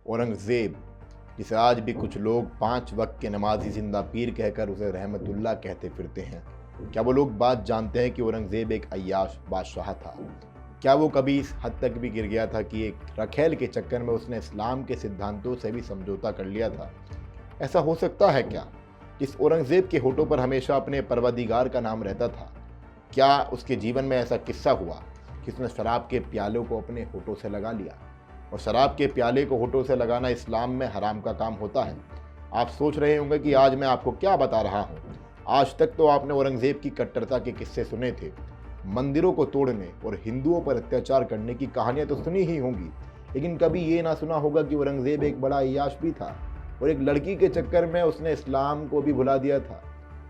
औरंगज़ेब, जिसे आज भी कुछ लोग 5 वक्त के नमाजी जिंदा पीर कहकर उसे रहमतुल्लाह कहते फिरते हैं। क्या वो लोग बात जानते हैं कि औरंगज़ेब एक अय्याश बादशाह था? क्या वो कभी इस हद तक भी गिर गया था कि एक रखेल के चक्कर में उसने इस्लाम के सिद्धांतों से भी समझौता कर लिया था? ऐसा हो सकता है क्या? जिस औरंगज़ेब के होठों पर हमेशा अपने परवरदिगार का नाम रहता था, क्या उसके जीवन में ऐसा किस्सा हुआ कि उसने शराब के प्यालों को अपने होठों से लगा लिया? और शराब के प्याले को होठों से लगाना इस्लाम में हराम का काम होता है। आप सोच रहे होंगे कि आज मैं आपको क्या बता रहा हूँ। आज तक तो आपने औरंगज़ेब की कट्टरता के किस्से सुने थे, मंदिरों को तोड़ने और हिंदुओं पर अत्याचार करने की कहानियां तो सुनी ही होंगी, लेकिन कभी ये ना सुना होगा कि औरंगज़ेब एक बड़ा अय्याश भी था और एक लड़की के चक्कर में उसने इस्लाम को भी भुला दिया था।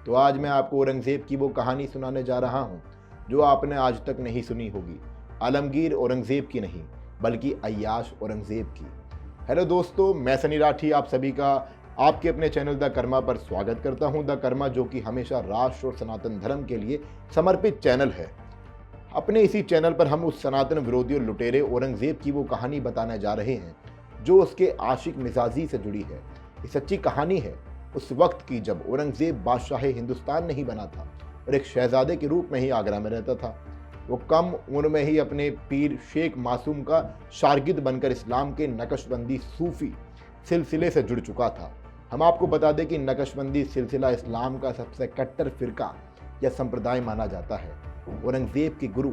तो आज मैं आपको औरंगज़ेब की वो कहानी सुनाने जा रहा हूँ जो आपने आज तक नहीं सुनी होगी। आलमगीर औरंगज़ेब की नहीं, बल्कि अय्याश औरंगज़ेब की। हेलो दोस्तों, मैं सनी राठी आप सभी का आपके अपने चैनल द कर्मा पर स्वागत करता हूं। द कर्मा जो कि हमेशा राष्ट्र और सनातन धर्म के लिए समर्पित चैनल है। अपने इसी चैनल पर हम उस सनातन विरोधी और लुटेरे औरंगज़ेब की वो कहानी बताने जा रहे हैं जो उसके आशिक मिजाजी से जुड़ी है। ये सच्ची कहानी है उस वक्त की जब औरंगज़ेब बादशाह हिंदुस्तान नहीं बना था और एक शहजादे के रूप में ही आगरा में रहता था। वो कम उम्र में ही अपने पीर शेख मासूम का शागिर्द बनकर इस्लाम के नक्शबंदी सूफी सिलसिले से जुड़ चुका था। हम आपको बता दें कि नक्शबंदी सिलसिला इस्लाम का सबसे कट्टर फिरका या संप्रदाय माना जाता है। औरंगज़ेब के गुरु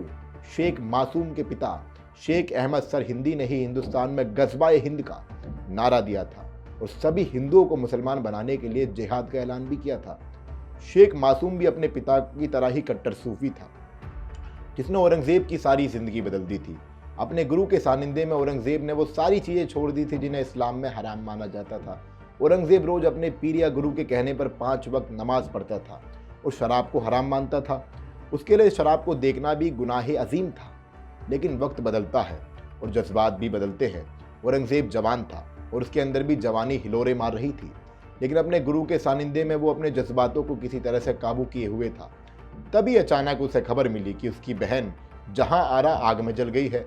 शेख मासूम के पिता शेख अहमद सर हिंदी ने ही हिंदुस्तान में गज़वाए हिंद का नारा दिया था और सभी हिंदुओं को मुसलमान बनाने के लिए जिहाद का ऐलान भी किया था। शेख मासूम भी अपने पिता की तरह ही कट्टर सूफी था जिसने औरंगज़ेब की सारी ज़िंदगी बदल दी थी। अपने गुरु के सानिध्य में औरंगज़ेब ने वो सारी चीज़ें छोड़ दी थी जिन्हें इस्लाम में हराम माना जाता था। औरंगज़ेब रोज़ अपने पीर या गुरु के कहने पर 5 वक्त नमाज पढ़ता था और शराब को हराम मानता था। उसके लिए शराब को देखना भी गुनाह अजीम था। लेकिन वक्त बदलता है और जज्बात भी बदलते हैं। औरंगज़ेब जवान था और उसके अंदर भी जवानी हिलोरे मार रही थी, लेकिन अपने गुरु के सानिध्य में वो अपने जज्बातों को किसी तरह से काबू किए हुए था। तभी अचानक उसे खबर मिली कि उसकी बहन जहां आरा आग में जल गई है।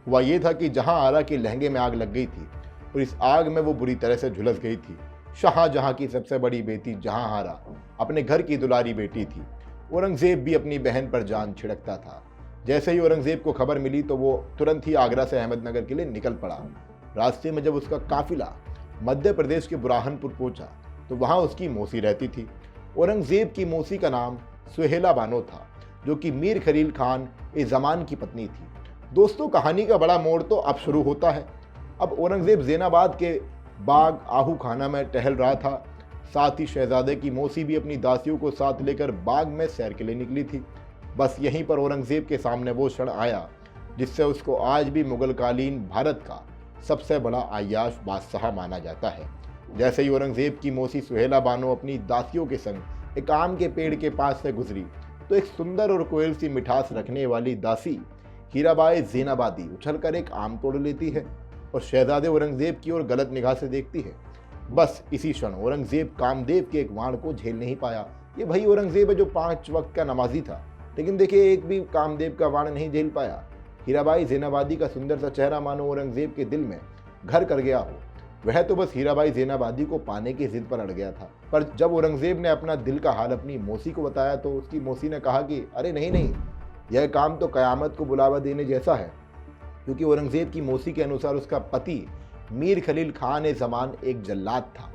हुआ ये था कि जहां आरा के लहंगे में आग लग गई थी और इस आग में वो बुरी तरह से झुलस गई थी। शाहजहां की सबसे बड़ी बेटी जहां आरा अपने घर की दुलारी बेटी थी। औरंगज़ेब भी अपनी बहन पर जान छिड़कता था। जैसे ही औरंगज़ेब को खबर मिली तो वो तुरंत ही आगरा से अहमदनगर के लिए निकल पड़ा। रास्ते में जब उसका काफिला मध्य प्रदेश के बुरहानपुर पहुंचा तो वहां उसकी मौसी रहती थी। औरंगज़ेब की मौसी का नाम सुहेला बानो था, जो कि मीर खलील खान ए ज़मान की पत्नी थी। दोस्तों, कहानी का बड़ा मोड़ तो अब शुरू होता है। अब औरंगज़ेब ज़ैनाबाद के बाग आहू खाना में टहल रहा था। साथ ही शहजादे की मौसी भी अपनी दासियों को साथ लेकर बाग में सैर के लिए निकली थी। बस यहीं पर औरंगज़ेब के सामने वो क्षण आया जिससे उसको आज भी मुगलकालीन भारत का सबसे बड़ा अय्याश बादशाह माना जाता है। जैसे ही औरंगज़ेब की मौसी सुहेला बानो अपनी दासियों के संग एक आम के पेड़ के पास से गुजरी तो एक सुंदर और कोयल सी मिठास रखने वाली दासी हीराबाई ज़ैनाबादी उछलकर एक आम तोड़ लेती है और शहजादे औरंगज़ेब की ओर गलत निगाह से देखती है। बस इसी क्षण औरंगज़ेब कामदेव के एक वाण को झेल नहीं पाया। ये वही औरंगज़ेब है जो 5 वक्त का नमाजी था, लेकिन देखिए एक भी कामदेव का वाण नहीं झेल पाया। हीराबाई ज़ैनाबादी का सुंदर सा चेहरा मानो औरंगज़ेब के दिल में घर कर गया हो। वह तो बस हीराबाई ज़ैनाबादी को पाने की जिद पर अड़ गया था। पर जब औरंगज़ेब ने अपना दिल का हाल अपनी मौसी को बताया तो उसकी मौसी ने कहा कि अरे नहीं नहीं, यह काम तो क़यामत को बुलावा देने जैसा है, क्योंकि औरंगज़ेब की मौसी के अनुसार उसका पति मीर खलील खान ए ज़मान एक जल्लाद था।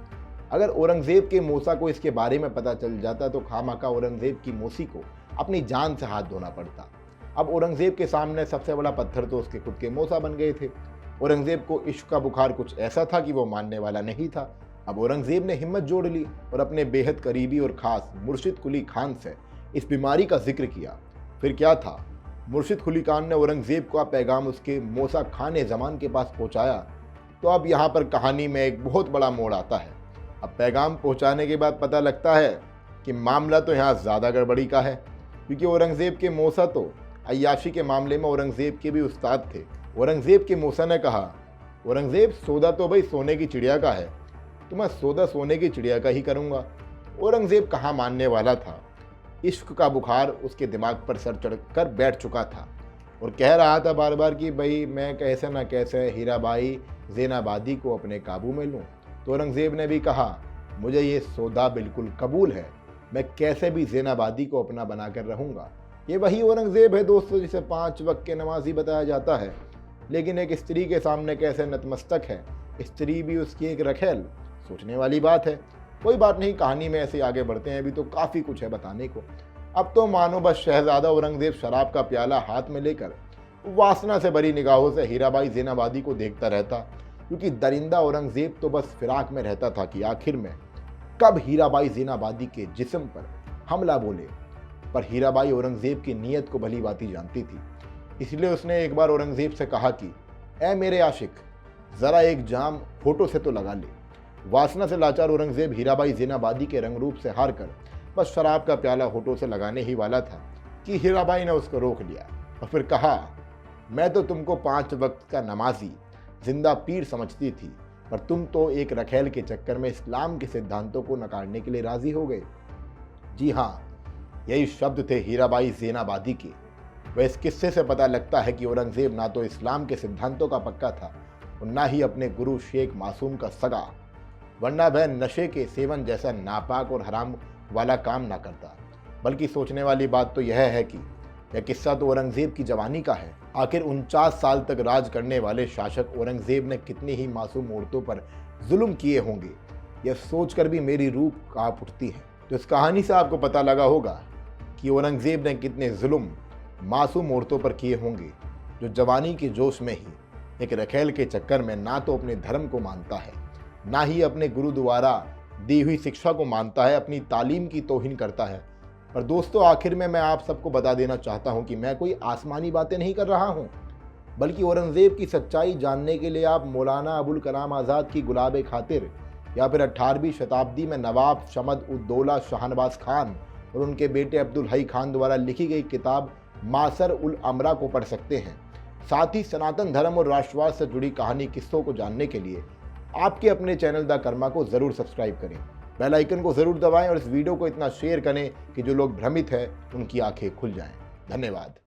अगर औरंगज़ेब के मौसा को इसके बारे में पता चल जाता तो खामखा औरंगज़ेब की मौसी को अपनी जान से हाथ धोना पड़ता। अब औरंगज़ेब के सामने सबसे बड़ा पत्थर तो उसके खुद के मौसा बन गए थे। औरंगज़ेब को इश्क का बुखार कुछ ऐसा था कि वो मानने वाला नहीं था। अब औरंगज़ेब ने हिम्मत जोड़ ली और अपने बेहद करीबी और ख़ास मुर्शिद कुली खान से इस बीमारी का जिक्र किया। फिर क्या था, मुर्शिद कुली खान ने औरंगज़ेब का पैगाम उसके मौसा खान ए ज़मान के पास पहुँचाया। तो अब यहाँ पर कहानी में एक बहुत बड़ा मोड़ आता है। अब पैगाम पहुँचाने के बाद पता लगता है कि मामला तो यहाँ ज़्यादा गड़बड़ी का है, क्योंकि औरंगज़ेब के मौसा तो अय्याशी के मामले में औरंगज़ेब के भी उस्ताद थे। औरंगज़ेब के मौसा ने कहा, औरंगज़ेब सौदा तो भाई सोने की चिड़िया का है, तो मैं सौदा सोने की चिड़िया का ही करूँगा। औरंगज़ेब कहाँ मानने वाला था। इश्क का बुखार उसके दिमाग पर सर चढ़ कर बैठ चुका था। और कह रहा था बार बार कि भाई मैं कैसे न कैसे हीराबाई ज़ैनाबादी को अपने काबू में लूँ। तो औरंगज़ेब ने भी कहा, मुझे ये सौदा बिल्कुल कबूल है, मैं कैसे भी ज़ैनाबादी को अपना बनाकर रहूँगा। ये वही औरंगज़ेब है दोस्तों जिसे 5 वक्त के नमाजी बताया जाता है, लेकिन एक स्त्री के सामने कैसे नतमस्तक है, स्त्री भी उसकी एक रखेल। सोचने वाली बात है। कोई बात नहीं, कहानी में ऐसे आगे बढ़ते हैं, अभी तो काफ़ी कुछ है बताने को। अब तो मानो बस शहजादा औरंगज़ेब शराब का प्याला हाथ में लेकर वासना से भरी निगाहों से हीराबाई ज़ैनाबादी को देखता रहता, क्योंकि दरिंदा औरंगज़ेब तो बस फिराक में रहता था कि आखिर में कब हीराबाई ज़ैनाबादी के जिस्म पर हमला बोले। पर हीराबाई औरंगज़ेब की नीयत को भली भांति जानती थी, इसलिए उसने एक बार औरंगज़ेब से कहा कि ऐ मेरे आशिक, ज़रा एक जाम फोटो से तो लगा ले। वासना से लाचार औरंगज़ेब हीराबाई ज़ैनाबादी के रंग रूप से हार कर बस शराब का प्याला होठों से लगाने ही वाला था कि हीराबाई ने उसको रोक लिया और फिर कहा, मैं तो तुमको 5 वक्त का नमाजी जिंदा पीर समझती थी, पर तुम तो एक रखेल के चक्कर में इस्लाम के सिद्धांतों को नकारने के लिए राजी हो गए। जी हाँ, यही शब्द थे हीराबाई ज़ैनाबादी के। वह इस किस्से से पता लगता है कि औरंगज़ेब ना तो इस्लाम के सिद्धांतों का पक्का था और ना ही अपने गुरु शेख मासूम का सगा, वरना वह नशे के सेवन जैसा नापाक और हराम वाला काम ना करता। बल्कि सोचने वाली बात तो यह है कि यह किस्सा तो औरंगज़ेब की जवानी का है। आखिर 49 साल तक राज करने वाले शासक औरंगज़ेब ने कितनी ही मासूम औरतों पर जुल्म किए होंगे, यह सोचकर भी मेरी रूह कांप उठती है। तो इस कहानी से आपको पता लगा होगा कि औरंगज़ेब ने कितने जुल्म मासूम औरतों पर किए होंगे, जो जवानी के जोश में ही एक रखेल के चक्कर में ना तो अपने धर्म को मानता है, ना ही अपने गुरु द्वारा दी हुई शिक्षा को मानता है, अपनी तालीम की तौहीन करता है। पर दोस्तों, आखिर में मैं आप सबको बता देना चाहता हूं कि मैं कोई आसमानी बातें नहीं कर रहा हूं, बल्कि औरंगज़ेब की सच्चाई जानने के लिए आप मौलाना अबुल कलाम आज़ाद की गुलाब खातिर या फिर 18वीं शताब्दी में नवाब शमद उद्दौला शाहनवाज खान और उनके बेटे अब्दुल हई खान द्वारा लिखी गई किताब मासर उल अमरा को पढ़ सकते हैं। साथ ही सनातन धर्म और राष्ट्रवाद से जुड़ी कहानी किस्सों को जानने के लिए आपके अपने चैनल द कर्मा को ज़रूर सब्सक्राइब करें, बेल आइकन को ज़रूर दबाएं और इस वीडियो को इतना शेयर करें कि जो लोग भ्रमित हैं उनकी आंखें खुल जाएं। धन्यवाद।